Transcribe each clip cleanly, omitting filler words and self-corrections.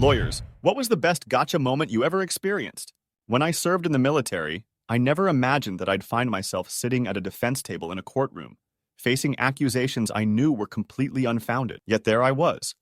Lawyers, what was the best gotcha moment you ever experienced? When I served in the military, I never imagined that I'd find myself sitting at a defense table in a courtroom, facing accusations I knew were completely unfounded. Yet there I was,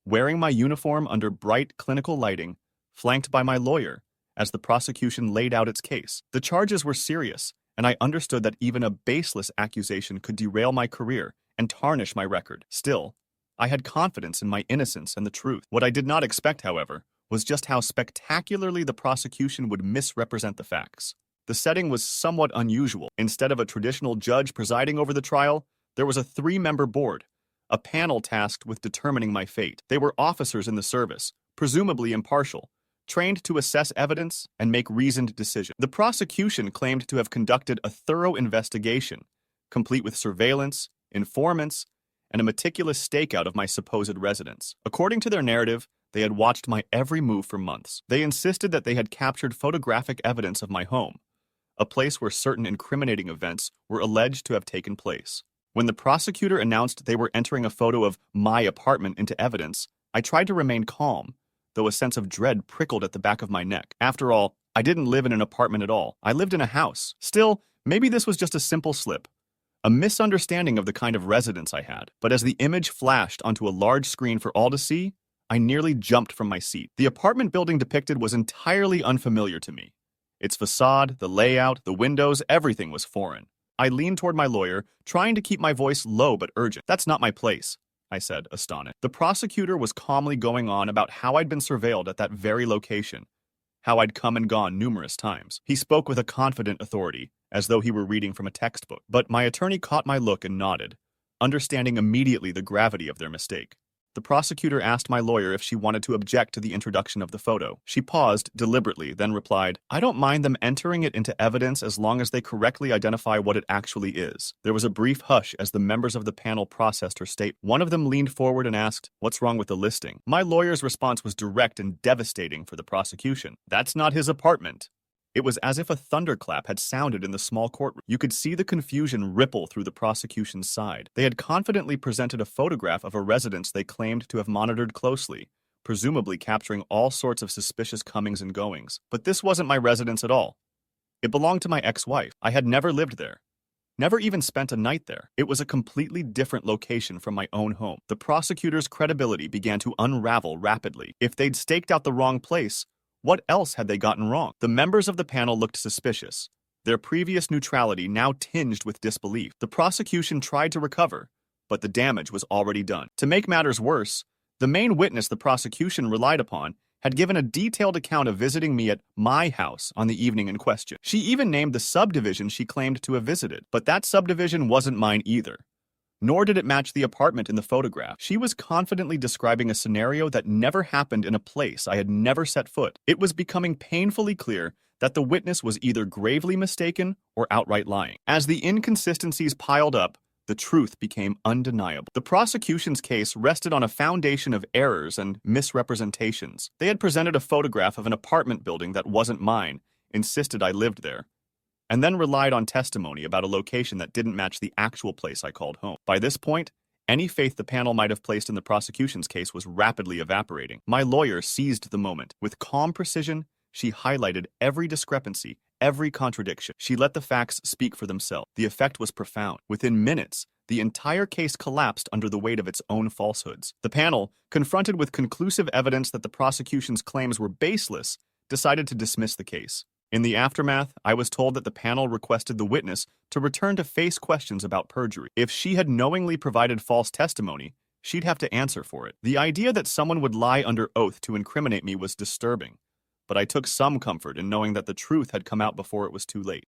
wearing my uniform under bright clinical lighting, flanked by my lawyer, as the prosecution laid out its case. The charges were serious, and I understood that even a baseless accusation could derail my career and tarnish my record. Still, I had confidence in my innocence and the truth. What I did not expect, however, was just how spectacularly the prosecution would misrepresent the facts. The setting was somewhat unusual. Instead of a traditional judge presiding over the trial, there was a three-member board, a panel tasked with determining my fate. They were officers in the service, presumably impartial, trained to assess evidence and make reasoned decisions. The prosecution claimed to have conducted a thorough investigation, complete with surveillance, informants, and a meticulous stakeout of my supposed residence. According to their narrative, they had watched my every move for months. They insisted that they had captured photographic evidence of my home, a place where certain incriminating events were alleged to have taken place. When the prosecutor announced they were entering a photo of my apartment into evidence, I tried to remain calm, though a sense of dread prickled at the back of my neck. After all, I didn't live in an apartment at all. I lived in a house. Still, maybe this was just a simple slip, a misunderstanding of the kind of residence I had. But as the image flashed onto a large screen for all to see, I nearly jumped from my seat. The apartment building depicted was entirely unfamiliar to me. Its facade, the layout, the windows, everything was foreign. I leaned toward my lawyer, trying to keep my voice low but urgent. "That's not my place," I said, astonished. The prosecutor was calmly going on about how I'd been surveilled at that very location, how I'd come and gone numerous times. He spoke with a confident authority, as though he were reading from a textbook. But my attorney caught my look and nodded, understanding immediately the gravity of their mistake. The prosecutor asked my lawyer if she wanted to object to the introduction of the photo. She paused deliberately, then replied, "I don't mind them entering it into evidence as long as they correctly identify what it actually is." There was a brief hush as the members of the panel processed her statement. One of them leaned forward and asked, "What's wrong with the listing?" My lawyer's response was direct and devastating for the prosecution. "That's not his apartment." It was as if a thunderclap had sounded in the small courtroom. You could see the confusion ripple through the prosecution's side. They had confidently presented a photograph of a residence they claimed to have monitored closely, presumably capturing all sorts of suspicious comings and goings. But this wasn't my residence at all. It belonged to my ex-wife. I had never lived there, never even spent a night there. It was a completely different location from my own home. The prosecutor's credibility began to unravel rapidly. If they'd staked out the wrong place, what else had they gotten wrong? The members of the panel looked suspicious, their previous neutrality now tinged with disbelief. The prosecution tried to recover, but the damage was already done. To make matters worse, the main witness the prosecution relied upon had given a detailed account of visiting me at my house on the evening in question. She even named the subdivision she claimed to have visited, but that subdivision wasn't mine either. Nor did it match the apartment in the photograph. She was confidently describing a scenario that never happened in a place I had never set foot. It was becoming painfully clear that the witness was either gravely mistaken or outright lying. As the inconsistencies piled up, the truth became undeniable. The prosecution's case rested on a foundation of errors and misrepresentations. They had presented a photograph of an apartment building that wasn't mine, insisted I lived there, and then relied on testimony about a location that didn't match the actual place I called home. By this point, any faith the panel might have placed in the prosecution's case was rapidly evaporating. My lawyer seized the moment. With calm precision, she highlighted every discrepancy, every contradiction. She let the facts speak for themselves. The effect was profound. Within minutes, the entire case collapsed under the weight of its own falsehoods. The panel, confronted with conclusive evidence that the prosecution's claims were baseless, decided to dismiss the case. In the aftermath, I was told that the panel requested the witness to return to face questions about perjury. If she had knowingly provided false testimony, she'd have to answer for it. The idea that someone would lie under oath to incriminate me was disturbing, but I took some comfort in knowing that the truth had come out before it was too late.